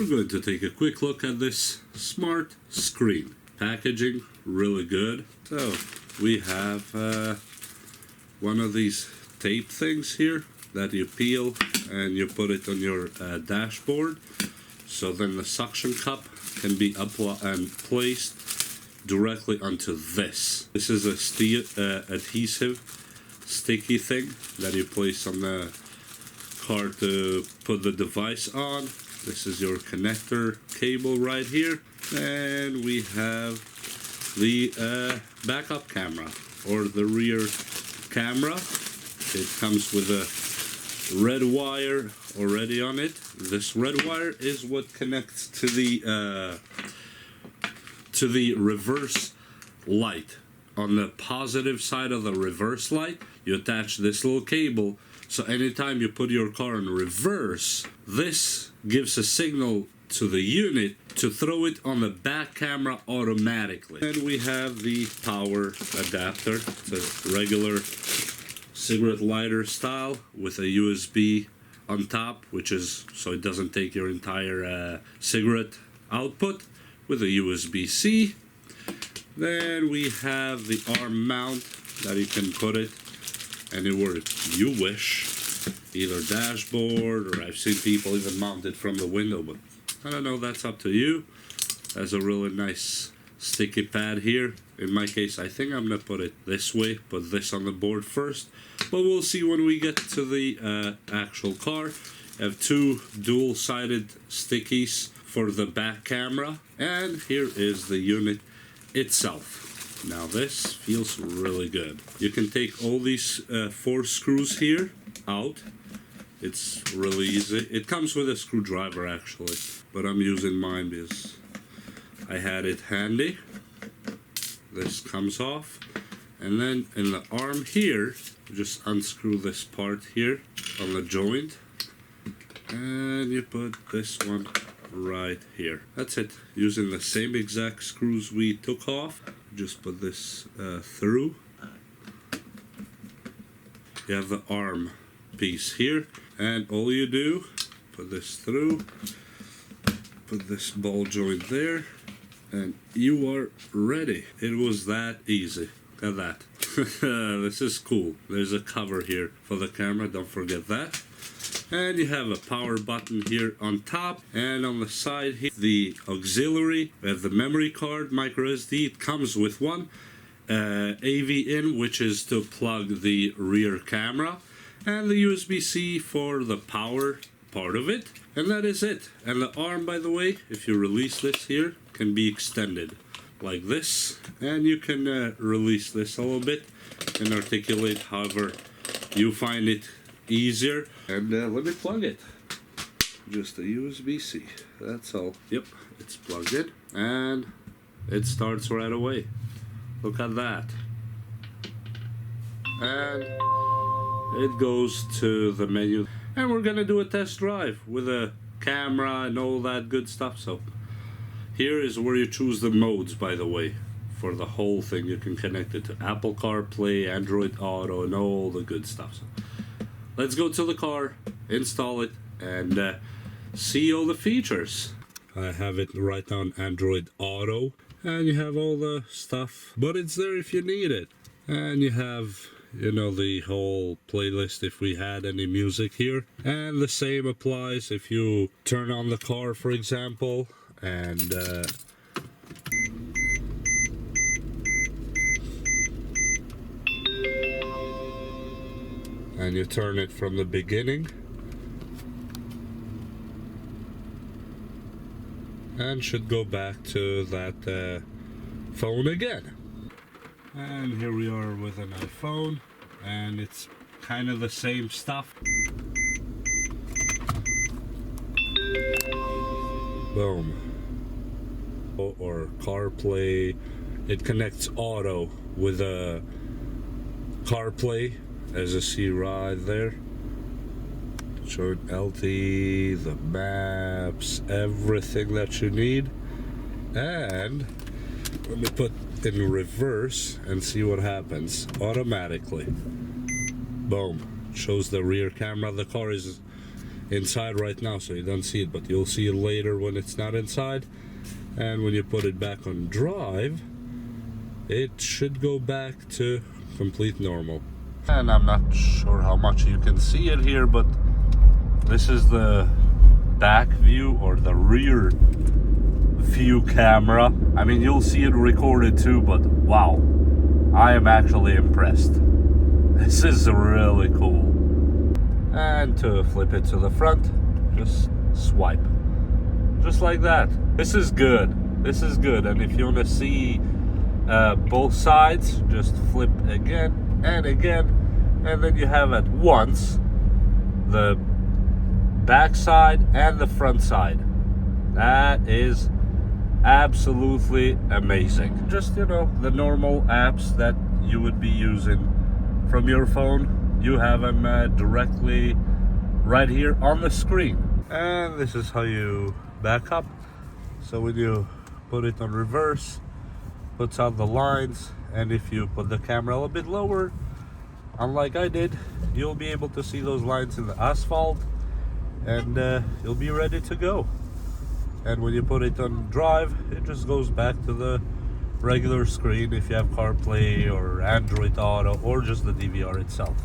we're going to take a quick look at this smart screen. Packaging, really good. So we have one of these tape things here that you peel and you put it on your dashboard. So then the suction cup can be placed directly onto this. This is a steel adhesive sticky thing that you place on the car to put the device on. This is your connector cable right here, and we have the backup camera or the rear camera. It comes with a red wire already on it. This red wire is what connects to the reverse light. On the positive side of the reverse light, you attach this little cable, so anytime you put your car in reverse, this gives a signal to the unit to throw it on the back camera automatically. And we have the power adapter. It's a regular cigarette lighter style with a USB on top, which is so it doesn't take your entire cigarette output, with a USB-C. Then we have the arm mount that you can put it anywhere you wish, either dashboard, or I've seen people even mount it from the window, but I don't know, that's up to you. There's a really nice sticky pad here. In my case, I think I'm gonna put it this way, put this on the board first, but we'll see when we get to the actual car. I have two dual-sided stickies for the back camera, and here is the unit itself. Now this feels really good. You can take all these 4 screws here out. It's really easy. It comes with a screwdriver actually, but I'm using mine because I had it handy. This comes off, and then in the arm here, just unscrew this part here on the joint, and you put this one right here. That's it. Using the same exact screws we took off, just put this through. You have the arm piece here, and all you do, put this through, put this ball joint there, and you are ready. It was that easy. Look at that. This is cool. There's a cover here for the camera, don't forget that. And you have a power button here on top, and on the side here, the auxiliary. We have the memory card, micro SD. It comes with one AV in, which is to plug the rear camera, and the USB-C for the power part of it. And that is it. And the arm, by the way, if you release this here, can be extended like this, and you can release this a little bit and articulate however you find it easier. And let me plug it. Just a USB-C, that's all. Yep, it's plugged in, and it starts right away. Look at that. And it goes to the menu, and we're gonna do a test drive with a camera and all that good stuff. So here is where you choose the modes, by the way, for the whole thing. You can connect it to Apple CarPlay, Android Auto, and all the good stuff. So let's go to the car, install it, and see all the features. I have it right on Android Auto, and you have all the stuff, but it's there if you need it. And you have, you know, the whole playlist if we had any music here. And the same applies if you turn on the car, for example, and you turn it from the beginning, and should go back to that phone again. And here we are with an iPhone, and it's kind of the same stuff. Boom. Or CarPlay, it connects auto with a CarPlay, as you see right there. Showing LTE, the maps, everything that you need. And let me put in reverse and see what happens automatically. Boom. Shows the rear camera. The car is inside right now, so you don't see it, but you'll see it later when it's not inside. And when you put it back on drive, it should go back to complete normal. And I'm not sure how much you can see it here, but this is the back view or the rear view camera. I mean, you'll see it recorded too, but wow, I am actually impressed. This is really cool. And to flip it to the front, just swipe. Just like that. This is good. This is good. And if you want to see both sides, just flip again and again, and then you have at once the back side and the front side. That is absolutely amazing. Just, you know, the normal apps that you would be using from your phone, you have them directly right here on the screen. And this is how you back up. So when you put it on reverse, puts out the lines, and if you put the camera a little bit lower, unlike I did, you'll be able to see those lines in the asphalt, and you'll be ready to go. And when you put it on drive, it just goes back to the regular screen if you have CarPlay or Android Auto or just the DVR itself.